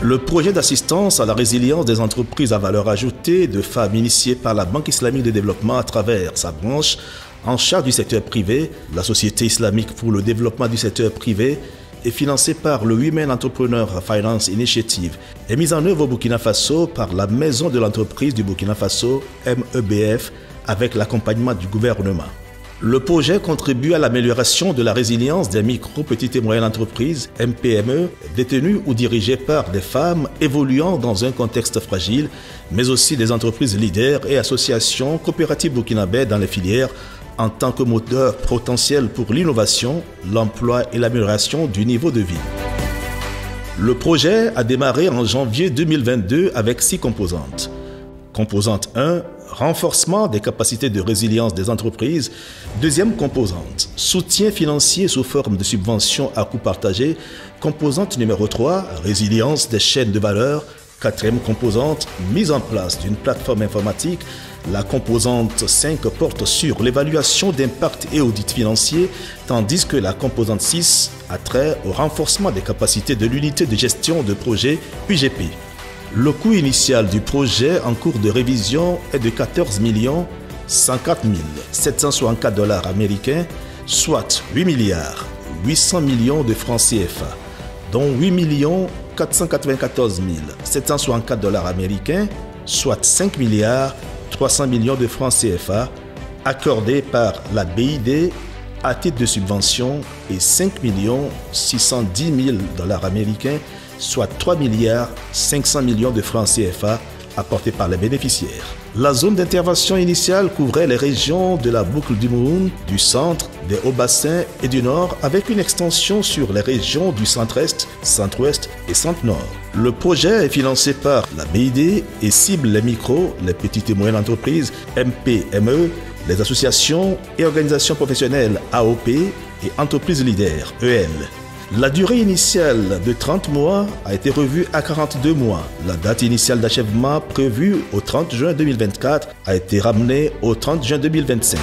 Le projet d'assistance à la résilience des entreprises à valeur ajoutée de femmes initié par la Banque islamique de développement à travers sa branche en charge du secteur privé, la Société islamique pour le développement du secteur privé, est financé par le Women Entrepreneur Finance Initiative et mise en œuvre au Burkina Faso par la Maison de l'entreprise du Burkina Faso, MEBF, avec l'accompagnement du gouvernement. Le projet contribue à l'amélioration de la résilience des micro, petites et moyennes entreprises, MPME, détenues ou dirigées par des femmes évoluant dans un contexte fragile, mais aussi des entreprises leaders et associations coopératives burkinabées dans les filières en tant que moteur potentiel pour l'innovation, l'emploi et l'amélioration du niveau de vie. Le projet a démarré en janvier 2022 avec 6 composantes. Composante 1, renforcement des capacités de résilience des entreprises. Deuxième composante, soutien financier sous forme de subventions à coût partagé. Composante numéro 3, résilience des chaînes de valeur. Quatrième composante, mise en place d'une plateforme informatique. La composante 5 porte sur l'évaluation d'impact et audit financier, tandis que la composante 6 a trait au renforcement des capacités de l'unité de gestion de projet UGP. Le coût initial du projet en cours de révision est de 14 104 764 $ américains, soit 8 milliards 800 millions de francs CFA, dont 8 494 764 $ américains, soit 5 milliards 300 millions de francs CFA, accordés par la BID à titre de subvention et 5 610 000 $ américains, soit 3 milliards 500 millions de francs CFA apportés par les bénéficiaires. La zone d'intervention initiale couvrait les régions de la boucle du Mouhoun, du centre, des Hauts-Bassins et du Nord, avec une extension sur les régions du centre-est, centre-ouest et centre-nord. Le projet est financé par la BID et cible les micros, les petites et moyennes entreprises, MPME, les associations et organisations professionnelles AOP et entreprises leaders, EL. La durée initiale de 30 mois a été revue à 42 mois. La date initiale d'achèvement prévue au 30 juin 2024 a été ramenée au 30 juin 2025.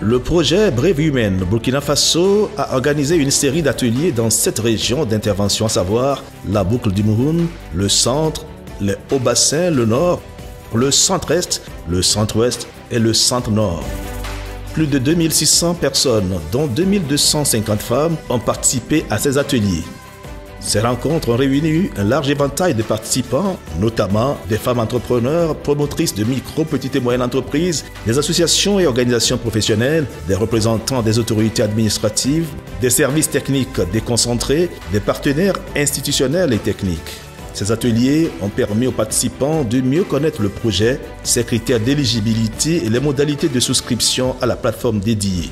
Le projet Brave Women Burkina Faso a organisé une série d'ateliers dans 7 régions d'intervention, à savoir la boucle du Mouhoun, le centre, les Hauts-Bassins, le nord, le centre-est, le centre-ouest et le centre-nord. Plus de 2600 personnes, dont 2250 femmes, ont participé à ces ateliers. Ces rencontres ont réuni un large éventail de participants, notamment des femmes entrepreneurs, promotrices de micro, petites et moyennes entreprises, des associations et organisations professionnelles, des représentants des autorités administratives, des services techniques déconcentrés, des partenaires institutionnels et techniques. Ces ateliers ont permis aux participants de mieux connaître le projet, ses critères d'éligibilité et les modalités de souscription à la plateforme dédiée.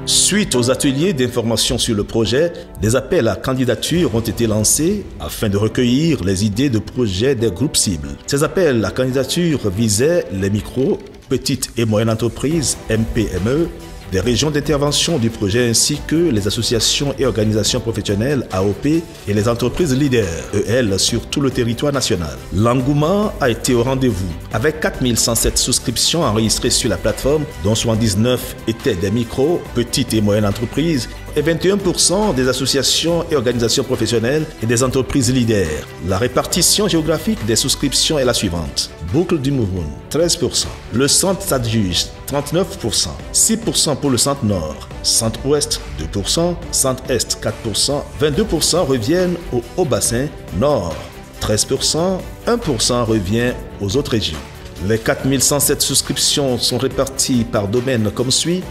Suite aux ateliers d'information sur le projet, des appels à candidature ont été lancés afin de recueillir les idées de projets des groupes cibles. Ces appels à candidature visaient les micros, petites et moyennes entreprises, MPME, des régions d'intervention du projet ainsi que les associations et organisations professionnelles AOP et les entreprises leaders EL sur tout le territoire national. L'engouement a été au rendez-vous avec 4107 souscriptions enregistrées sur la plateforme, dont 79 étaient des micros, petites et moyennes entreprises et 21% des associations et organisations professionnelles et des entreprises leaders. La répartition géographique des souscriptions est la suivante. Boucle du Mouhoun, 13%. Le centre s'adjuge, 39%. 6% pour le centre nord. Centre-ouest, 2%. Centre-est, 4%. 22% reviennent au Haut-Bassin nord. 13%. 1% revient aux autres régions. Les 4107 souscriptions sont réparties par domaine comme suit.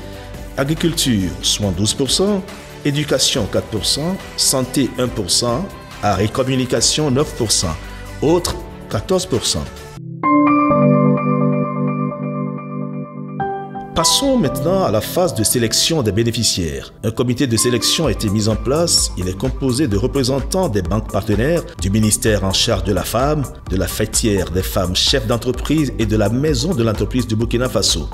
Agriculture, soit 12%, éducation 4%, santé 1%, art et communication 9%, autres 14%. Passons maintenant à la phase de sélection des bénéficiaires. Un comité de sélection a été mis en place. Il est composé de représentants des banques partenaires, du ministère en charge de la femme, de la fêtière des femmes chefs d'entreprise et de la maison de l'entreprise du Burkina Faso.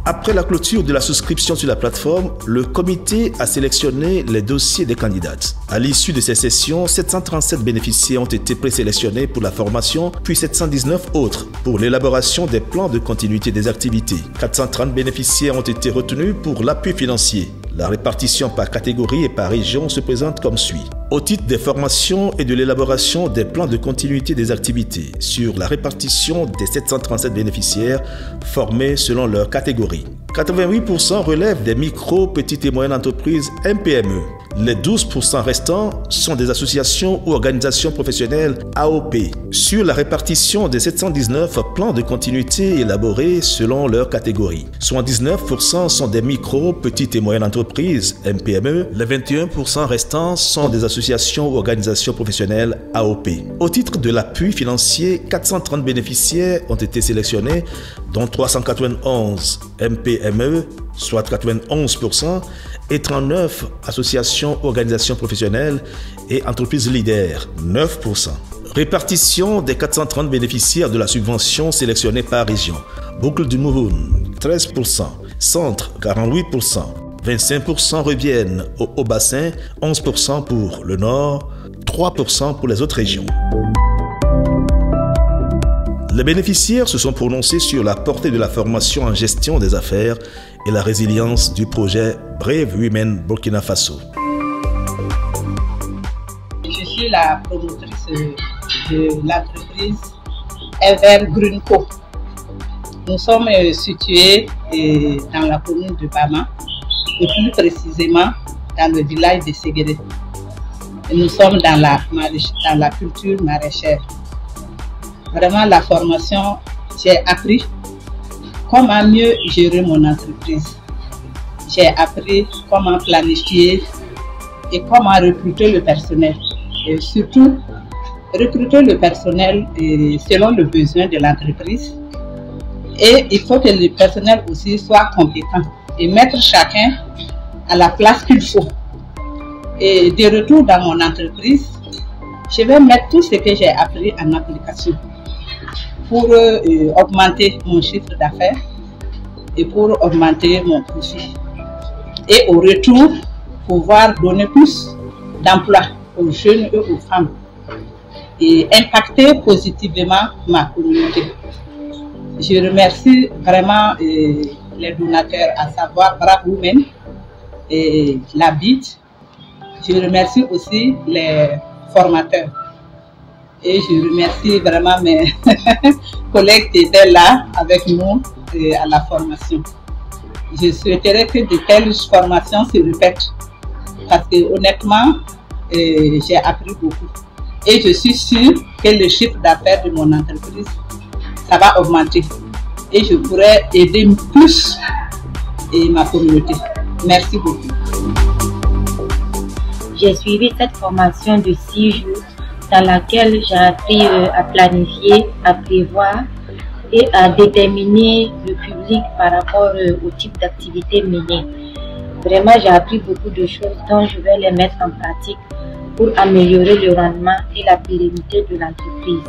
Après la clôture de la souscription sur la plateforme, le comité a sélectionné les dossiers des candidates. À l'issue de ces sessions, 737 bénéficiaires ont été présélectionnés pour la formation, puis 719 autres pour l'élaboration des plans de continuité des activités. 430 bénéficiaires ont été retenus pour l'appui financier. La répartition par catégorie et par région se présente comme suit. Au titre des formations et de l'élaboration des plans de continuité des activités, sur la répartition des 737 bénéficiaires formés selon leur catégorie. 88% relèvent des micro, petites et moyennes entreprises MPME. Les 12% restants sont des associations ou organisations professionnelles AOP. Sur la répartition des 719 plans de continuité élaborés selon leur catégorie, 79% sont des micro, petites et moyennes entreprises MPME. Les 21% restants sont des associations ou organisations professionnelles AOP. Au titre de l'appui financier, 430 bénéficiaires ont été sélectionnés, dont 391 MPME, soit 91%, et 39 associations, organisations professionnelles et entreprises leaders, 9%. Répartition des 430 bénéficiaires de la subvention sélectionnée par région. Boucle du Mouhoun, 13%. Centre, 48%. 25% reviennent au Haut-Bassin, 11% pour le Nord, 3% pour les autres régions. Les bénéficiaires se sont prononcés sur la portée de la formation en gestion des affaires et la résilience du projet Brave Women Burkina Faso. Je suis la promotrice de l'entreprise Ever Green Co. Nous sommes situés dans la commune de Bama et plus précisément dans le village de Séguéré. Nous sommes dans la culture maraîchère. Vraiment, la formation, j'ai appris comment mieux gérer mon entreprise. J'ai appris comment planifier et comment recruter le personnel. Et surtout, recruter le personnel selon le besoin de l'entreprise. Et il faut que le personnel aussi soit compétent et mettre chacun à la place qu'il faut. Et de retour dans mon entreprise, je vais mettre tout ce que j'ai appris en application pour augmenter mon chiffre d'affaires et pour augmenter mon profit. Et au retour, pouvoir donner plus d'emplois aux jeunes et aux femmes et impacter positivement ma communauté. Je remercie vraiment les donateurs, à savoir Brave Women et la BID. Je remercie aussi les formateurs. Et je remercie vraiment mes collègues qui étaient là avec nous à la formation. Je souhaiterais que de telles formations se répètent parce que honnêtement, j'ai appris beaucoup. Et je suis sûre que le chiffre d'affaires de mon entreprise, ça va augmenter. Et je pourrai aider plus ma communauté. Merci beaucoup. J'ai suivi cette formation de 6 jours dans laquelle j'ai appris à planifier, à prévoir et à déterminer le public par rapport au type d'activité menée. Vraiment, j'ai appris beaucoup de choses dont je vais les mettre en pratique pour améliorer le rendement et la pérennité de l'entreprise.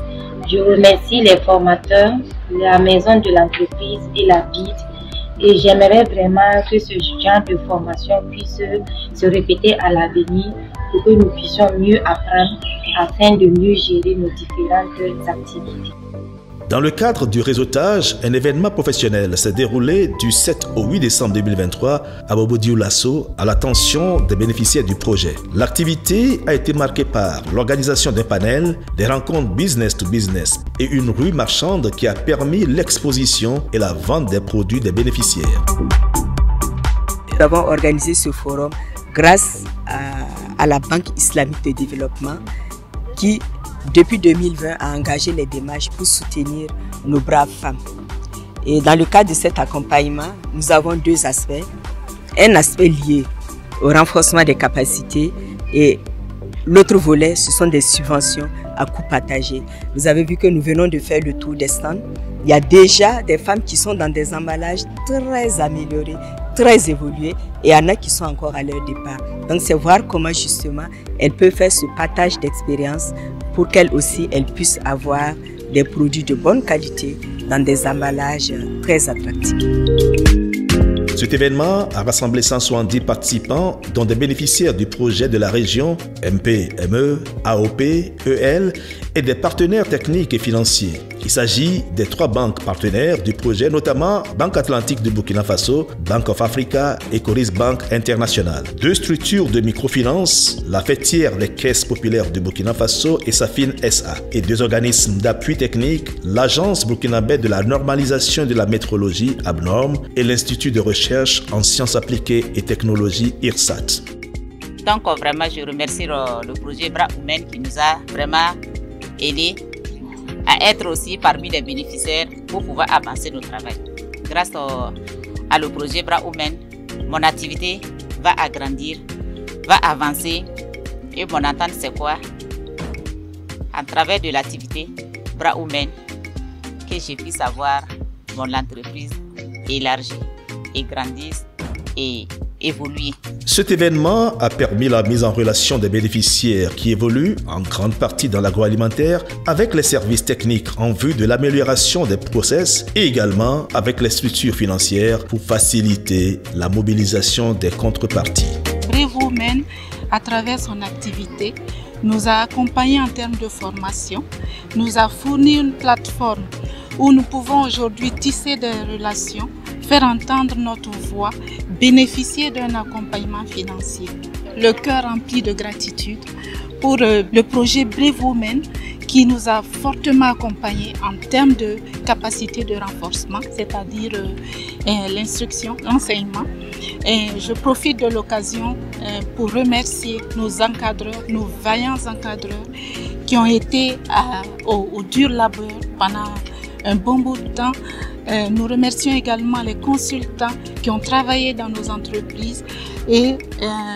Je remercie les formateurs, la maison de l'entreprise et la BID. Et j'aimerais vraiment que ce genre de formation puisse se répéter à l'avenir pour que nous puissions mieux apprendre afin de mieux gérer nos différentes activités. Dans le cadre du réseautage, un événement professionnel s'est déroulé du 7 au 8 décembre 2023 à Bobo-Dioulasso à l'attention des bénéficiaires du projet. L'activité a été marquée par l'organisation d'un panel, des rencontres business to business et une rue marchande qui a permis l'exposition et la vente des produits des bénéficiaires. Nous avons organisé ce forum grâce à la Banque islamique de développement qui, depuis 2020, a engagé les démarches pour soutenir nos braves femmes. Et dans le cadre de cet accompagnement, nous avons deux aspects. Un aspect lié au renforcement des capacités et l'autre volet, ce sont des subventions à coût partagé. Vous avez vu que nous venons de faire le tour des stands. Il y a déjà des femmes qui sont dans des emballages très améliorés, très évolués, et il y en a qui sont encore à leur départ. Donc c'est voir comment justement elles peuvent faire ce partage d'expérience pour qu'elles aussi elles puissent avoir des produits de bonne qualité dans des emballages très attractifs. Cet événement a rassemblé 170 participants, dont des bénéficiaires du projet de la région, MPME, AOP, EL et des partenaires techniques et financiers. Il s'agit des 3 banques partenaires du projet, notamment Banque Atlantique de Burkina Faso, Bank of Africa et Coris Bank International. 2 structures de microfinance, la Fêtière des Caisses Populaires de Burkina Faso et Safin SA, et 2 organismes d'appui technique, l'Agence burkinabé de la normalisation de la métrologie ABNORM et l'Institut de recherche en sciences appliquées et technologies IRSAT. Donc vraiment, je remercie le projet Bras Humain qui nous a vraiment aidés à être aussi parmi les bénéficiaires pour pouvoir avancer notre travail. Grâce à le projet Bras Humain, mon activité va agrandir, va avancer. Et mon entente, c'est quoi? À travers de l'activité Bras Humain, que je puisse avoir mon entreprise élargie et grandisse et évoluer. Cet événement a permis la mise en relation des bénéficiaires qui évoluent en grande partie dans l'agroalimentaire avec les services techniques en vue de l'amélioration des process et également avec les structures financières pour faciliter la mobilisation des contreparties. Brave Women, à travers son activité, nous a accompagnés en termes de formation, nous a fourni une plateforme où nous pouvons aujourd'hui tisser des relations, faire entendre notre voix, bénéficier d'un accompagnement financier. Le cœur rempli de gratitude pour le projet Brave Women qui nous a fortement accompagnés en termes de capacité de renforcement, c'est-à-dire l'instruction, l'enseignement. Et je profite de l'occasion pour remercier nos encadreurs, nos vaillants encadreurs qui ont été au dur labeur pendant un bon bout de temps. Nous remercions également les consultants qui ont travaillé dans nos entreprises et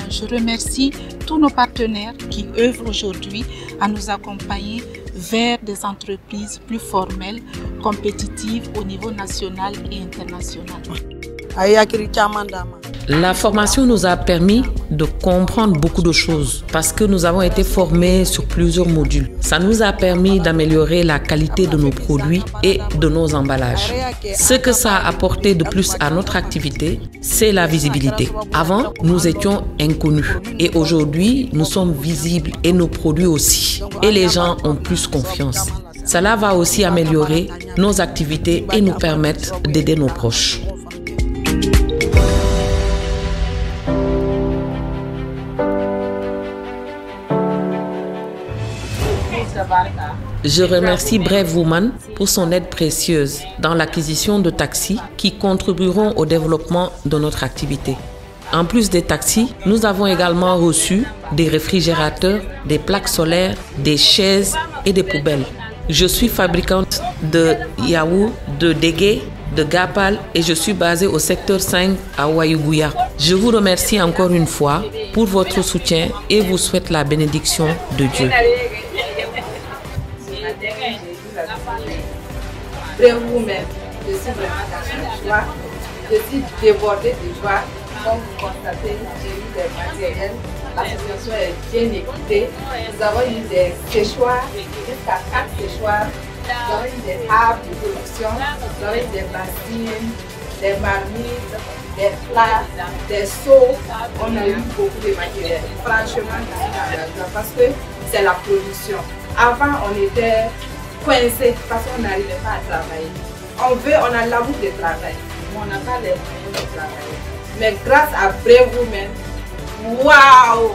je remercie tous nos partenaires qui œuvrent aujourd'hui à nous accompagner vers des entreprises plus formelles, compétitives au niveau national et international. La formation nous a permis de comprendre beaucoup de choses parce que nous avons été formés sur plusieurs modules. Ça nous a permis d'améliorer la qualité de nos produits et de nos emballages. Ce que ça a apporté de plus à notre activité, c'est la visibilité. Avant, nous étions inconnus et aujourd'hui, nous sommes visibles et nos produits aussi. Et les gens ont plus confiance. Cela va aussi améliorer nos activités et nous permettre d'aider nos proches. Je remercie Brave Woman pour son aide précieuse dans l'acquisition de taxis qui contribueront au développement de notre activité. En plus des taxis, nous avons également reçu des réfrigérateurs, des plaques solaires, des chaises et des poubelles. Je suis fabricante de yaourt, de dégué, de gapal et je suis basée au secteur 5 à Ouayugouya. Je vous remercie encore une fois pour votre soutien et vous souhaite la bénédiction de Dieu. Brave Women, je suis vraiment dans la joie, je suis débordée de joie. Comme vous constatez, j'ai eu des matériels, l'association est bien équipée. Nous avons eu des séchoirs, jusqu'à 4 séchoirs, nous avons eu des tables de production, nous avons eu des bassines, des marmites, des plats, des seaux. On a eu beaucoup de matériel. Franchement, je suis dans la joie parce que c'est la production. Avant, on était coincé parce qu'on n'arrivait pas à travailler. On a l'amour de travail, mais on n'a pas les moyens de travailler. Mais grâce à Brave Women, waouh!